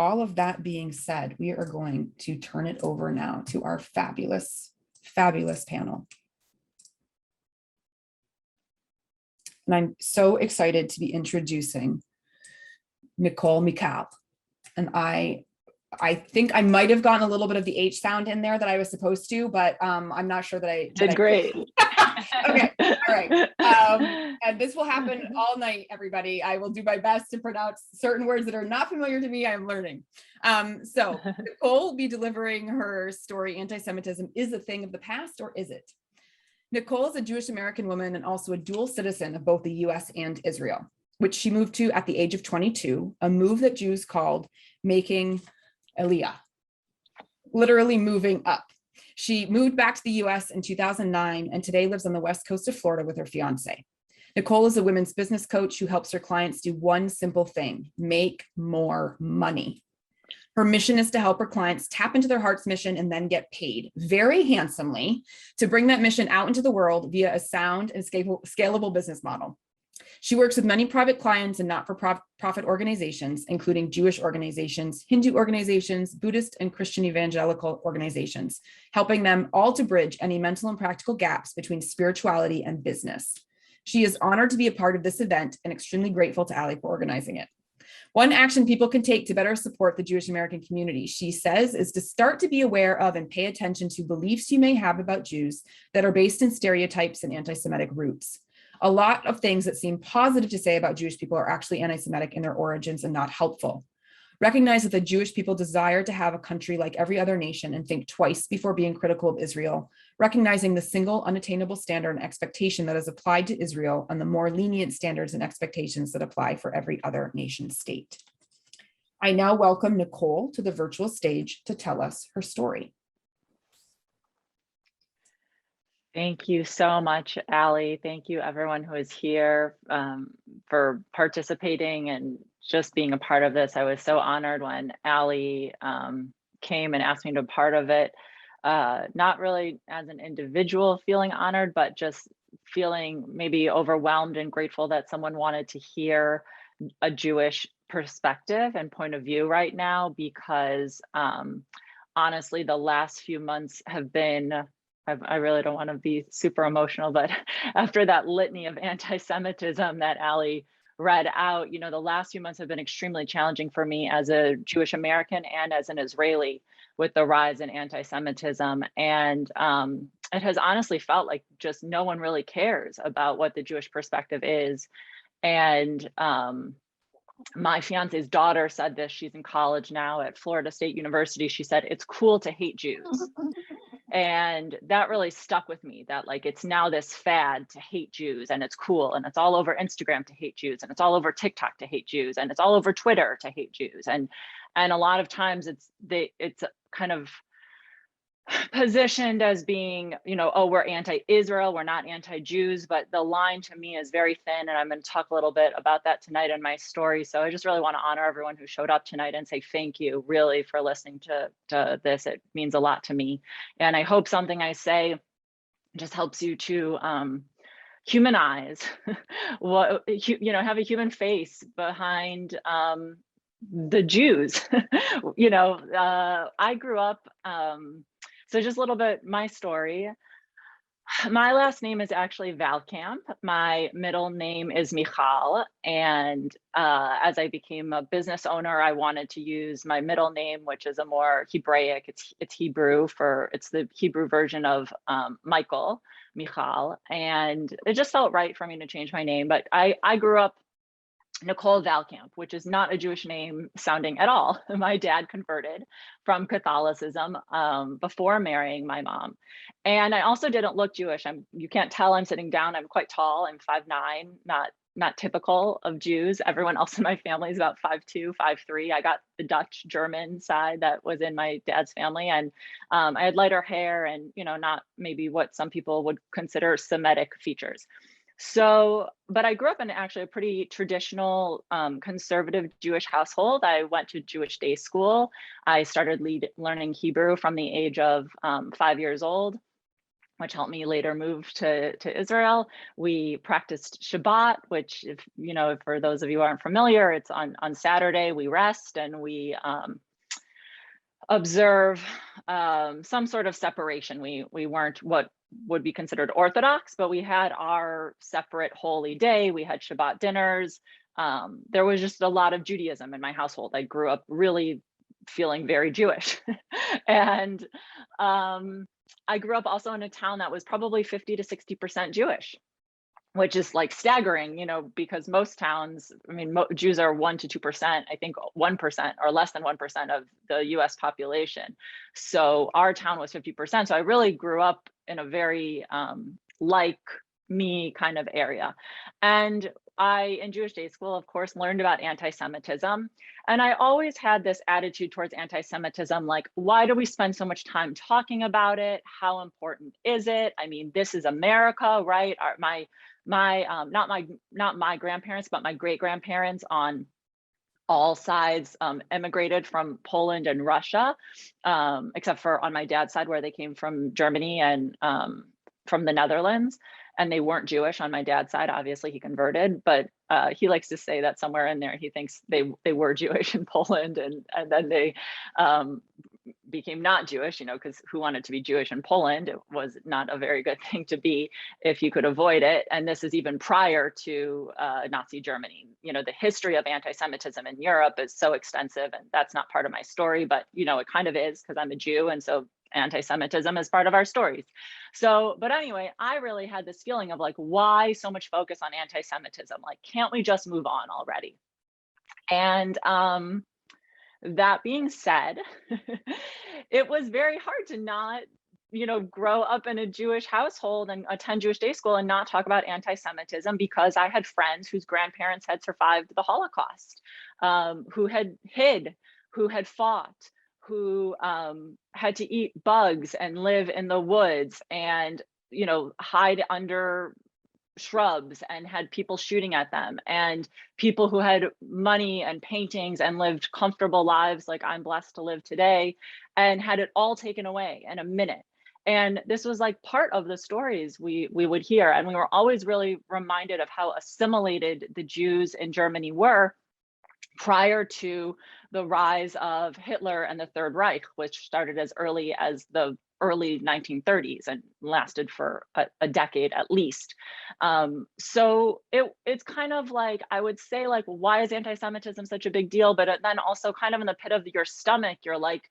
all of that being said, we are going to turn it over now to our fabulous, fabulous panel. And I'm so excited to be introducing Nicole Michal. And I think I might have gotten a little bit of the H sound in there that I was supposed to, but I'm not sure that I did great. Okay, all right. And this will happen all night, everybody. I will do my best to pronounce certain words that are not familiar to me. I'm learning. So Nicole will be delivering her story, Anti-Semitism is a Thing of the Past, or Is It? Nicole is a Jewish American woman and also a dual citizen of both the US and Israel, which she moved to at the age of 22, a move that Jews called making Aliyah, literally moving up. She moved back to the US in 2009 and today lives on the west coast of Florida with her fiance. Nicole is a women's business coach who helps her clients do one simple thing: make more money. Her mission is to help her clients tap into their heart's mission and then get paid very handsomely to bring that mission out into the world via a sound and scalable business model. She works with many private clients and not-for-profit organizations, including Jewish organizations, Hindu organizations, Buddhist and Christian evangelical organizations, helping them all to bridge any mental and practical gaps between spirituality and business. She is honored to be a part of this event and extremely grateful to Ali for organizing it. One action people can take to better support the Jewish American community, she says, is to start to be aware of and pay attention to beliefs you may have about Jews that are based in stereotypes and anti-Semitic roots. A lot of things that seem positive to say about Jewish people are actually anti-Semitic in their origins and not helpful. Recognize that the Jewish people desire to have a country like every other nation and think twice before being critical of Israel, recognizing the single unattainable standard and expectation that is applied to Israel and the more lenient standards and expectations that apply for every other nation state. I now welcome Nicole to the virtual stage to tell us her story. Thank you so much, Ali. Thank you everyone who is here for participating and just being a part of this. I was so honored when Ali came and asked me to be part of it. Not really as an individual feeling honored, but just feeling maybe overwhelmed and grateful that someone wanted to hear a Jewish perspective and point of view right now, because honestly, the last few months have been, I really don't want to be super emotional, but after that litany of anti-Semitism that Ali read out, you know, the last few months have been extremely challenging for me as a Jewish American and as an Israeli, with the rise in anti-Semitism. And it has honestly felt like just no one really cares about what the Jewish perspective is. And my fiance's daughter said this, she's in college now at Florida State University. She said, "It's cool to hate Jews." And that really stuck with me, that like, it's now this fad to hate Jews, and it's cool, and it's all over Instagram to hate Jews, and it's all over TikTok to hate Jews, and it's all over Twitter to hate Jews. And a lot of times it's kind of positioned as being, you know, oh, we're anti-Israel, we're not anti-Jews, but the line to me is very thin, and I'm going to talk a little bit about that tonight in my story. So I just really want to honor everyone who showed up tonight and say thank you really for listening to this. It means a lot to me, and I hope something I say just helps you to humanize what, you know, have a human face behind the Jews. You know, I grew up, so just a little bit my story. My last name is actually Valkamp. My middle name is Michal. And as I became a business owner, I wanted to use my middle name, which is a more Hebraic, it's Hebrew it's the Hebrew version of Michael, Michal. And it just felt right for me to change my name. But I grew up Nicole Valkamp, which is not a Jewish name sounding at all. My dad converted from Catholicism before marrying my mom. And I also didn't look Jewish. You can't tell I'm sitting down. I'm quite tall. I'm 5'9", not typical of Jews. Everyone else in my family is about 5'2", 5'3". I got the Dutch German side that was in my dad's family. And I had lighter hair and, you know, not maybe what some people would consider Semitic features. So, but I grew up in actually a pretty traditional, conservative Jewish household. I went to Jewish day school. I started learning Hebrew from the age of 5 years old. which helped me later move to Israel. We practiced Shabbat, which, if you know, for those of you who aren't familiar, it's on Saturday we rest and we observe some sort of separation. We weren't what would be considered Orthodox, but we had our separate holy day. We had Shabbat dinners. There was just a lot of Judaism in my household. I grew up really feeling very Jewish. And I grew up also in a town that was probably 50 to 60% Jewish, which is like staggering, you know, because most towns, I mean, Jews are 1 to 2%, I think 1% or less than 1% of the US population. So our town was 50%. So I really grew up in a very like me kind of area. And I, in Jewish day school, of course, learned about anti-Semitism. And I always had this attitude towards anti-Semitism, like, why do we spend so much time talking about it? How important is it? I mean, this is America, right? Not my grandparents, but my great grandparents on all sides immigrated from Poland and Russia, except for on my dad's side where they came from Germany and from the Netherlands. And they weren't Jewish on my dad's side. Obviously, he converted, but he likes to say that somewhere in there he thinks they were Jewish in Poland, and then they became not Jewish, you know, because who wanted to be Jewish in Poland? It was not a very good thing to be if you could avoid it. And this is even prior to Nazi Germany. You know, the history of anti-Semitism in Europe is so extensive, and that's not part of my story, but you know, it kind of is because I'm a Jew, and so anti-Semitism is part of our stories. So, but anyway, I really had this feeling of like, why so much focus on anti-Semitism? Like, can't we just move on already? And that being said, it was very hard to not, you know, grow up in a Jewish household and attend Jewish day school and not talk about anti-Semitism, because I had friends whose grandparents had survived the Holocaust, who had hid, who had fought, who had to eat bugs and live in the woods and, you know, hide under shrubs and had people shooting at them, and people who had money and paintings and lived comfortable lives like I'm blessed to live today, and had it all taken away in a minute. And this was like part of the stories we would hear, and we were always really reminded of how assimilated the Jews in Germany were prior to the rise of Hitler and the Third Reich, which started as early as the early 1930s and lasted for a decade at least. So it's kind of like, I would say, like, why is anti-Semitism such a big deal? But then also kind of in the pit of your stomach, you're like,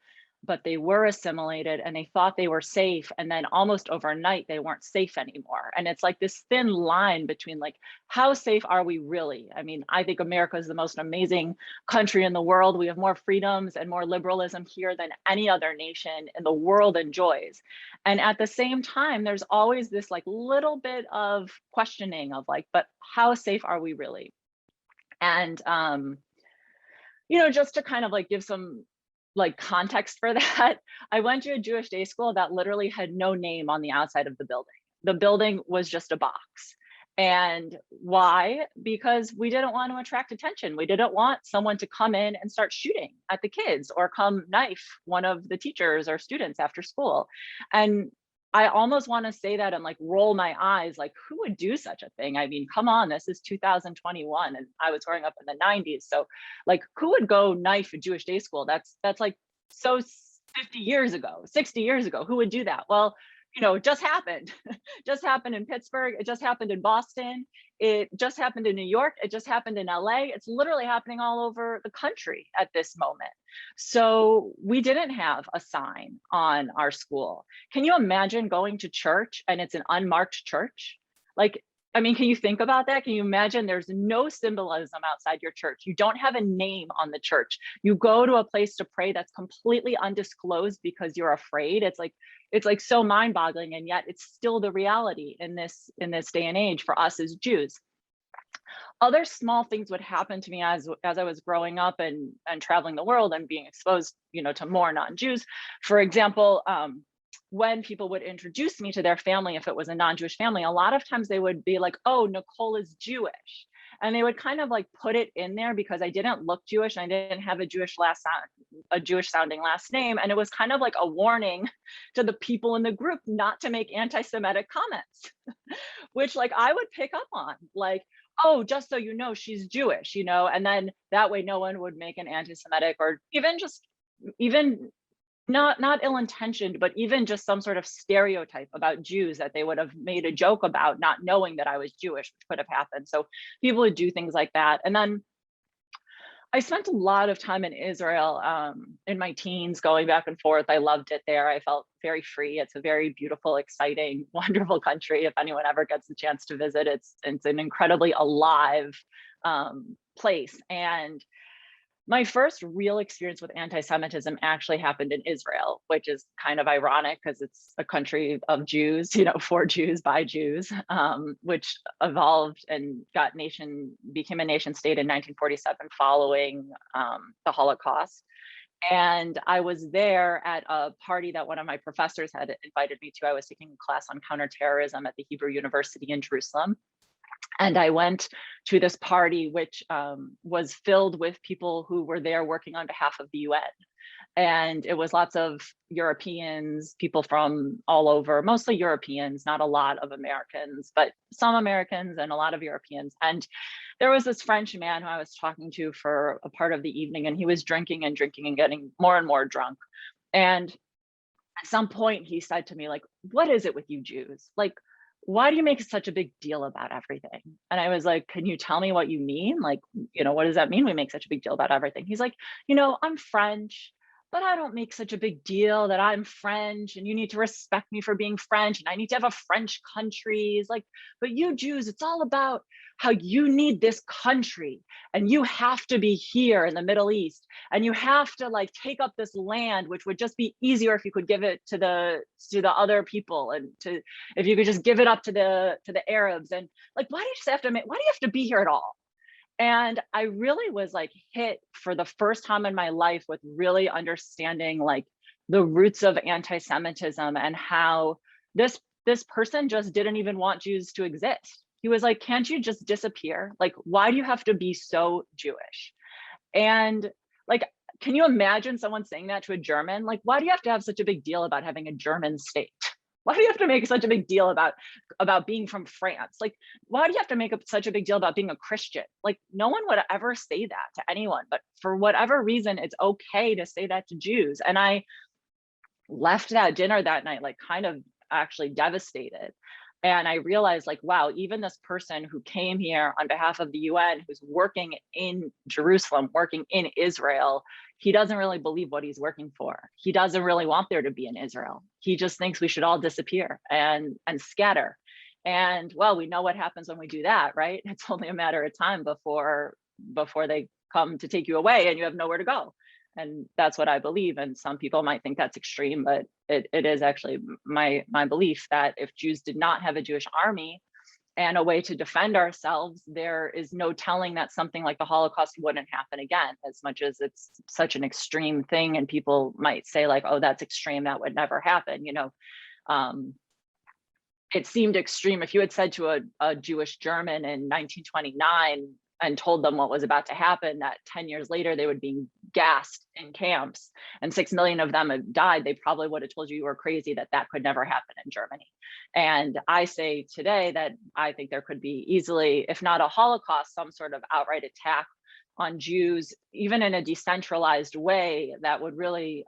but they were assimilated and they thought they were safe, and then almost overnight they weren't safe anymore. And it's like this thin line between like, how safe are we really? I mean, I think America is the most amazing country in the world. We have more freedoms and more liberalism here than any other nation in the world enjoys. And at the same time, there's always this like little bit of questioning of like, but how safe are we really? And you know, just to kind of like give some like context for that, I went to a Jewish day school that literally had no name on the outside of the building. The building was just a box. And why? Because we didn't want to attract attention. We didn't want someone to come in and start shooting at the kids or come knife one of the teachers or students after school. And I almost want to say that and like roll my eyes, like, who would do such a thing? I mean, come on, this is 2021 and I was growing up in the 90s. So like, who would go knife a Jewish day school? That's like so 50 years ago, 60 years ago, who would do that? Well, you know, it just happened. Just happened in Pittsburgh. It just happened in Boston. It just happened in New York. It just happened in LA. It's literally happening all over the country at this moment. So we didn't have a sign on our school. Can you imagine going to church and it's an unmarked church? Like, I mean, can you think about that? Can you imagine there's no symbolism outside your church? You don't have a name on the church. You go to a place to pray that's completely undisclosed because you're afraid. It's like so mind-boggling, and yet it's still the reality in this day and age for us as Jews. Other small things would happen to me as I was growing up and traveling the world and being exposed, you know, to more non-Jews. For example, when people would introduce me to their family, if it was a non-Jewish family, a lot of times they would be like, oh, Nicole is Jewish. And they would kind of like put it in there because I didn't look Jewish and I didn't have a Jewish sounding last name. And it was kind of like a warning to the people in the group not to make anti-Semitic comments, which like I would pick up on, like, oh, just so you know, she's Jewish, and then that way no one would make an anti-Semitic or even not ill-intentioned, but even just some sort of stereotype about Jews that they would have made a joke about, not knowing that I was Jewish, which could have happened. So people would do things like that. And then I spent a lot of time in Israel in my teens, going back and forth. I loved it there. I felt very free. It's a very beautiful, exciting, wonderful country. If anyone ever gets the chance to visit, it's an incredibly alive place. And my first real experience with anti-Semitism actually happened in Israel, which is kind of ironic because it's a country of Jews, for Jews by Jews, which evolved and became a nation state in 1947 following the Holocaust. And I was there at a party that one of my professors had invited me to. I was taking a class on counterterrorism at the Hebrew University in Jerusalem. And I went to this party, which was filled with people who were there working on behalf of the UN. And it was lots of Europeans, people from all over, mostly Europeans, not a lot of Americans, but some Americans and a lot of Europeans. And there was this French man who I was talking to for a part of the evening, and he was drinking and drinking and getting more and more drunk. And at some point he said to me, like, what is it with you Jews? Like, why do you make such a big deal about everything? And I was like, can you tell me what you mean? Like, what does that mean we make such a big deal about everything? He's like, I'm French, but I don't make such a big deal that I'm French and you need to respect me for being French and I need to have a French country. He's like, but you Jews, it's all about how you need this country and you have to be here in the Middle East and you have to like take up this land, which would just be easier if you could give it to the other people and if you could just give it up to the Arabs. And like, why do you have to be here at all? And I really was like hit for the first time in my life with really understanding like the roots of anti-Semitism and how this person just didn't even want Jews to exist. He was like, can't you just disappear? Like, why do you have to be so Jewish? And like, can you imagine someone saying that to a German? Like, why do you have to have such a big deal about having a German state? Why do you have to make such a big deal about being from France? Like, why do you have to make such a big deal about being a Christian? Like, no one would ever say that to anyone, but for whatever reason, it's okay to say that to Jews. And I left that dinner that night, like kind of actually devastated. And I realized like, wow, even this person who came here on behalf of the UN, who's working in Jerusalem, working in Israel, he doesn't really believe what he's working for. He doesn't really want there to be an Israel. He just thinks we should all disappear and scatter. And well, we know what happens when we do that, right? It's only a matter of time before they come to take you away and you have nowhere to go. And that's what I believe. And some people might think that's extreme, but it is actually my belief that if Jews did not have a Jewish army and a way to defend ourselves, there is no telling that something like the Holocaust wouldn't happen again, as much as it's such an extreme thing. And people might say like, oh, that's extreme, that would never happen. It seemed extreme. If you had said to a Jewish German in 1929 and told them what was about to happen, that 10 years later they would be gassed in camps and 6 million of them had died, they probably would have told you were crazy, that could never happen in Germany. And I say today that I think there could be easily, if not a Holocaust, some sort of outright attack on Jews, even in a decentralized way that would really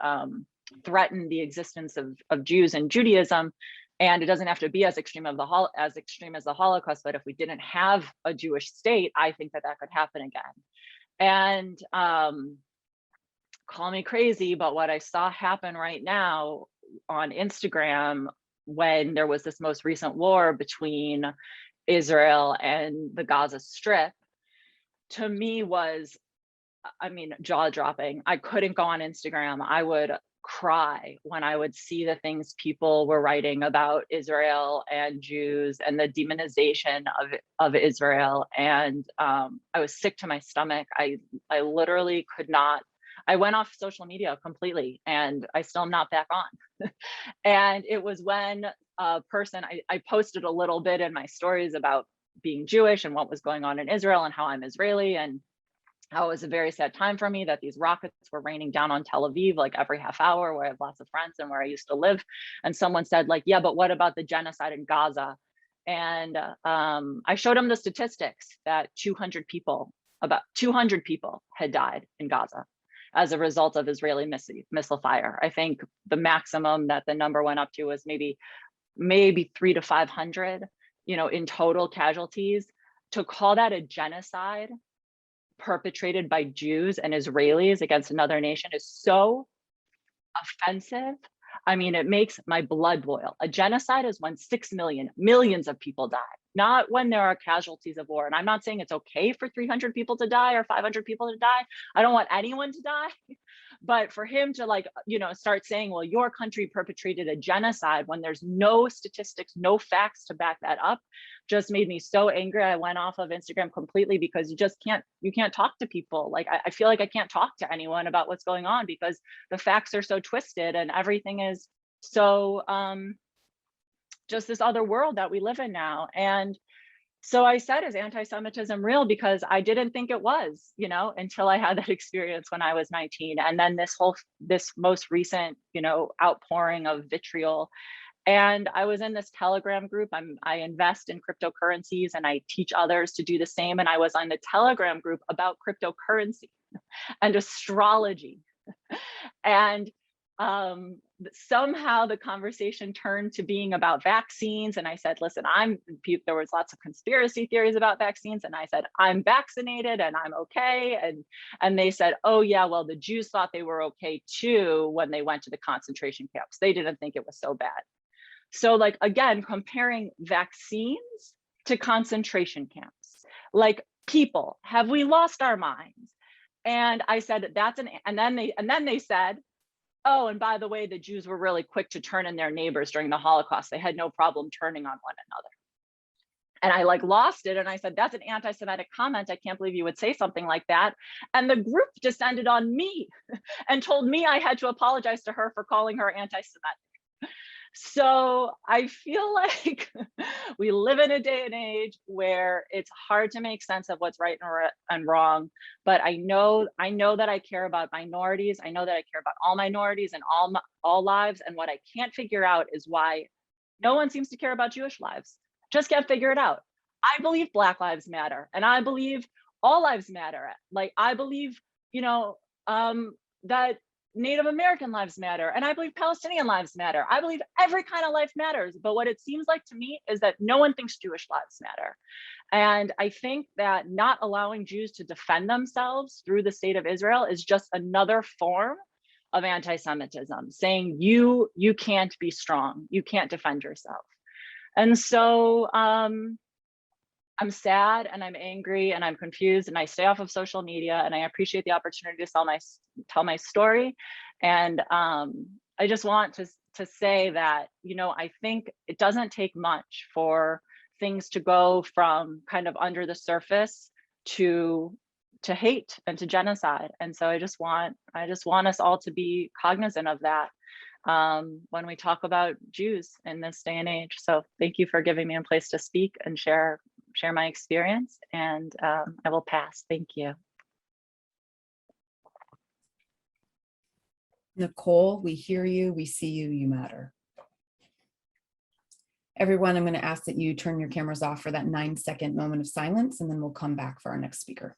threaten the existence of Jews and Judaism. And it doesn't have to be as extreme as the Holocaust, but if we didn't have a Jewish state, I think that could happen again. And call me crazy, but what I saw happen right now on Instagram when there was this most recent war between Israel and the Gaza Strip, to me was, jaw-dropping. I couldn't go on Instagram. I would cry when I would see the things people were writing about Israel and Jews and the demonization of Israel. And I was sick to my stomach. I literally could not. I went off social media completely and I still am not back on. And it was when a person, I posted a little bit in my stories about being Jewish and what was going on in Israel and how I'm Israeli, and how it was a very sad time for me that these rockets were raining down on Tel Aviv like every half hour, where I have lots of friends and where I used to live. And someone said, like, yeah, but what about the genocide in Gaza? And I showed them the statistics that about 200 people had died in Gaza as a result of Israeli missile fire. I think the maximum that the number went up to was maybe 300 to 500, in total casualties. To call that a genocide perpetrated by Jews and Israelis against another nation is so offensive. I mean, it makes my blood boil. A genocide is when millions of people die, not when there are casualties of war. And I'm not saying it's okay for 300 people to die or 500 people to die. I don't want anyone to die. But for him to start saying, well, your country perpetrated a genocide when there's no statistics, no facts to back that up, just made me so angry. I went off of Instagram completely, because you can't talk to people. Like, I feel like I can't talk to anyone about what's going on because the facts are so twisted and everything is so just this other world that we live in now. And so I said, is anti-Semitism real? Because I didn't think it was, until I had that experience when I was 19. And then this most recent, outpouring of vitriol. And I was in this Telegram group. I invest in cryptocurrencies and I teach others to do the same. And I was on the Telegram group about cryptocurrency and astrology. And somehow the conversation turned to being about vaccines. And I said, listen, there was lots of conspiracy theories about vaccines. And I said, I'm vaccinated and I'm okay. And they said, oh yeah, well, the Jews thought they were okay too when they went to the concentration camps. They didn't think it was so bad. So like, again, comparing vaccines to concentration camps, like, people, have we lost our minds? And I said, and then they said, oh, and by the way, the Jews were really quick to turn in their neighbors during the Holocaust. They had no problem turning on one another. And I lost it. And I said, that's an anti-Semitic comment. I can't believe you would say something like that. And the group descended on me and told me I had to apologize to her for calling her anti-Semitic. So I feel like we live in a day and age where it's hard to make sense of what's right and wrong. But I know that I care about minorities. I know that I care about all minorities and all lives. And what I can't figure out is why no one seems to care about Jewish lives. Just can't figure it out. I believe Black lives matter, and I believe all lives matter. Like, I believe, that Native American lives matter, and I believe Palestinian lives matter. I believe every kind of life matters. But what it seems like to me is that no one thinks Jewish lives matter. And I think that not allowing Jews to defend themselves through the state of Israel is just another form of anti-Semitism, saying you can't be strong, you can't defend yourself. And so I'm sad and I'm angry and I'm confused, and I stay off of social media, and I appreciate the opportunity to tell my story. And I just want to say that, I think it doesn't take much for things to go from kind of under the surface to hate and to genocide. And so I just want us all to be cognizant of that when we talk about Jews in this day and age. So thank you for giving me a place to speak and share my experience, and I will pass. Thank you. Nicole, we hear you, we see you, you matter. Everyone, I'm going to ask that you turn your cameras off for that 9-second moment of silence, and then we'll come back for our next speaker.